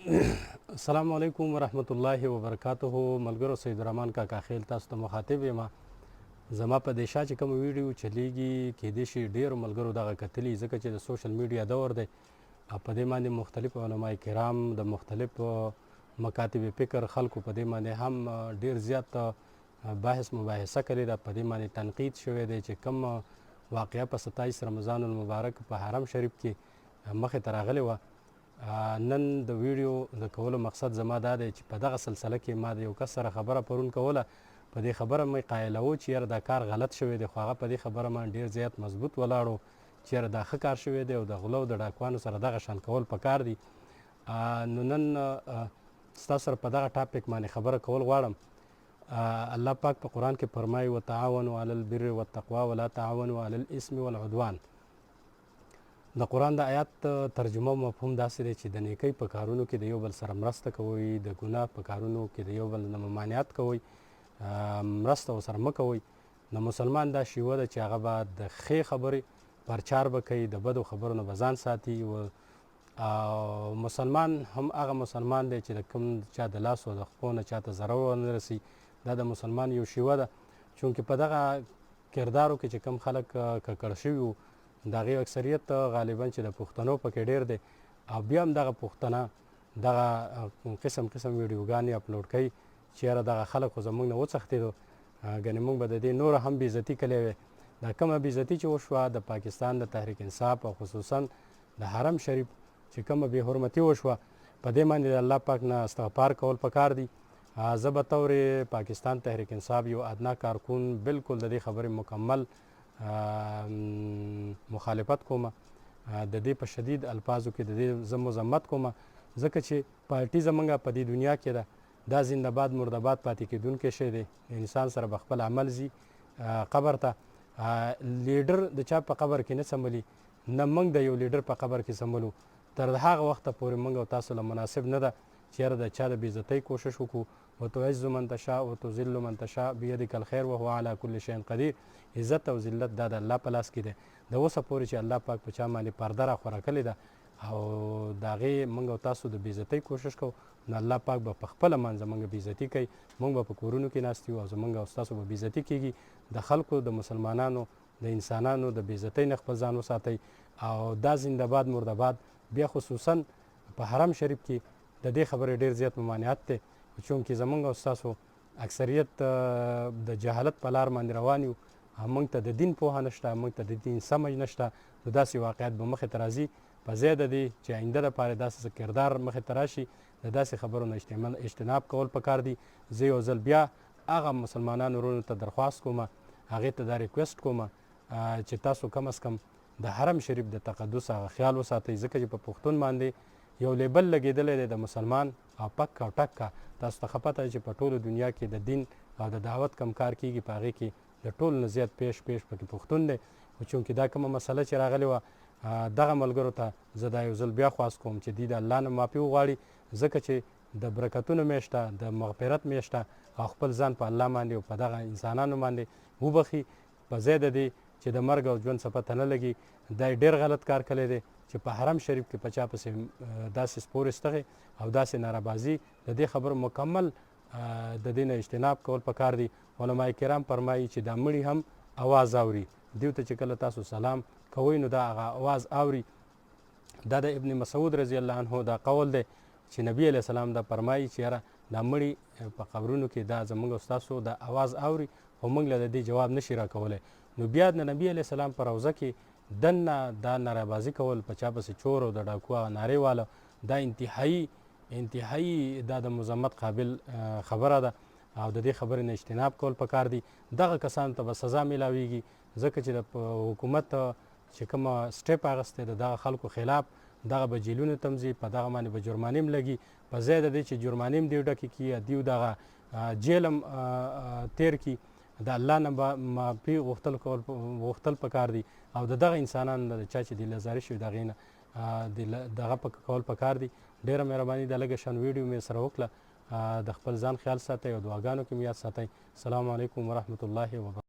السلام علیکم ورحمت الله وبرکاته. ملګرو سید الرحمن کاکا خیل تاسو ته مخاطب یم. زما په دې شا چې کوم ویډیو چلیږي کیدای شي ډېرو ملګرو دغه کتلي، ځکه چې د سوشل میډیا دور دی او په دې باندې مختلف علما کرام د مختلف مکاتب فکر خلکو په دې باندې هم ډېر زیات بحث مباحثه کړې ده. په دې باندې تنقید شوی دی چې کوم واقعه په 27 رمضان المبارک په حرم شریف کې مخې ته راغلې وه. نن د ویډیو د کولو مقصد زما دا دی چې په دغه سلسله کې ما د یو کس سره خبره پرون کوله، په دې خبره مې قایلوه چې یاره دا کار غلط شوی دی، خو هغه په دې خبره باندې ډېر زیات مضبوط ولاړو چې یاره دا ښه کار شوی دی او د غلو د ډاکوانو سره دغه شان کول پکار دي. نو نن ستاسو سره په دغه ټاپک باندې خبره کول غواړم. الله پاک په قرآن کې فرمایي وتعاونوا علی البر والتقوا ولا تعاونوا علی الاسم والعدوان. د قرآن د آیات ترجمه او مفهوم داسې دی چې د نیکۍ په کارونو کې د یو بل سره مرسته کوئ، د ګناه په کارونو کې د یو بل نه ممانعت کوئ، مرسته ورسره مه کوئ. د مسلمان دا شیوه ده چې هغه به د ښې خبرې پرچار به کوي، د بدو خبرو نه به ځان ساتي. او مسلمان هم هغه مسلمان دی چې د کوم چا د لاس او د خپو نه چاته ضرر ونه رسي. دا د مسلمان یو شیوه ده. چونکې په دغه کردارو کې چې کوم خلک ککړ شوي وو د هغې اکثریت غالبا چې د پښتنو پکې ډېر دی، او بیا هم دغه پښتانه دغه قسم قسم ویډیوګانې اپلوډ کوي چې یاره دغه خلک خو زموږ نه وڅښتېدو، ګنې موږ به د دې نوره هم بېعزتي کلی وی. دا کومه بېعزتي چې وشوه د پاکستان د تحریک انصاف او خصوصا د حرم شریف چې کومه بې حرمتي وشوه، په دې باندې د الله پاک نه استغفار کول پکار دي. زه به طور پاکستان تحریک انصاف یو ادنا کارکون بالکل د دې خبرې مکمل مخالفت کوم. د دې په شدید الفاظو کې د دې زه مذمت کوم، ځکه چې پارټي زمونږ په دې دنیا کې ده، دا زنده‌باد مرده‌باد پاتې کېدونکی شی دی. انسان سره به خپل عمل ځي قبر ته. لیډر د چا په قبر کې نه څملي، نه موږ د یو لیډر په قبر کې څملو. تر هغه وخته پورې موږ او تاسو له مناسب نه ده چې یاره د چا د بېعزتۍ کوشش وکړو. وتعز من تشاء وتذل من تشاء بیدک الخیر وهو علی کل شیء قدیر. عزت او ذلت دا د الله په لاس کې دی. د اوسه پورې چې الله پاک په چا باندې پرده راخوره کړې ده او د هغې موږ او تاسو د بېعزتۍ کوشش کوو، نو الله پاک به په خپله باندې زموږ بېعزتي کوي. موږ به په کورونو کې ناست یو او زموږ او ستاسو به بېعزتي کېږي. د خلکو د مسلمانانو د انسانانو د بېعزتۍ نه خپل ځان وساتئ. او دا زنده‌باد مرده‌باد بیا خصوصا په حرم شریف کې د دې خبرې ډېر زیات ممانعت دی، چونکې زموږ او ستاسو اکثریت د جهالت په لار باندې روان یو. موږ ته د دین پوهه نشته، موږ ته د دین سمج نشته. نو داسې واقعیت به مخې ته راځي. په ځای د دې چې آینده دپاره داسې کردار مخې ته راشي، د داسې خبرو نه اجتناب کول پکار دي. زه یو ځل بیا هغه مسلمانانو وروڼو ته درخواست کوم، هغې ته دا ریکویسټ کوم چې تاسو کم از کم د حرم شریف د تقدس هغه خیال وساتئ، ځکه چې په پښتون باندې یو لیبل لګېدلی دی د مسلمان او پک او ټکه. تاسو ته ښه پته ده چې په ټولو دنیا کې د دین او د دعوت کم کار کېږي، په هغې کې د ټولو نه زیات پیش پکې پښتون دی. چونکې دا کومه مسله چې راغلې وه، دغه ملګرو ته زه دا یو ځل بیا خواست کوم چې دوی د الله نه معافي وغواړي، ځکه چې د برکتونو میاشته، د مغفرت میاشته، او خپل ځان په الله باندې او په دغه انسانانو باندې وبخي، په ځای د دې چې د مرګ او ژوند څه پته نه لګي. دا یې ډېر غلط کار کړی دی چې په حرم شریف کې په چا پسې داسې سپورې ستغې او داسې نارابازي. د دې خبرو مکمل د دې نه اجتناب کول پکار دي. علما کرام فرمایي چې دا مړي هم اواز اوري. دیو ته چې کله تاسو سلام کوئ نو دا هغه اواز اوري. دا د ابن مسعود رضی الله عنه دا قول دی چې نبی علیه السلام دا فرمایي چې یاره دا مړي په قبرونو کې دا زموږ او ستاسو دا اواز اوري، خو موږ له د دې جواب نشي راکولی. نو بیا د نبی علیه السلام په روضه کې دننه دا نارابازي کول، په چا پسې چور او د ډاکو هغه نارې واله، دا انتهایي دا د مذمت قابل خبره ده او د دې خبرې نه اجتناب کول پکار دي. دغه کسانو ته به سزا میلاویږي، ځکه چې د حکومت چې کومه سټیپ اخیستی د دغه خلکو خلاف، دغه به جیلونو ته هم ځي، په دغه باندې به جرمانې هم لګي. په ځای د دې چې جرمانې هم دوی ډکې کړي، دوی دغه جیل هم تیر کړي، د الله نه به معافي غوښتل پکار دي. او د دغه انسانانو نه د چا چې دلزاري شوي د هغې نه دغه کول پکار دي. ډېره مهرباني ده، لږه شان ویډیو مې سره وکړه. د خپل ځان خیال ساتئ او دعاګانو کې مې یاد ساتئ. السلام علیکم ورحمت الله وبرکاته.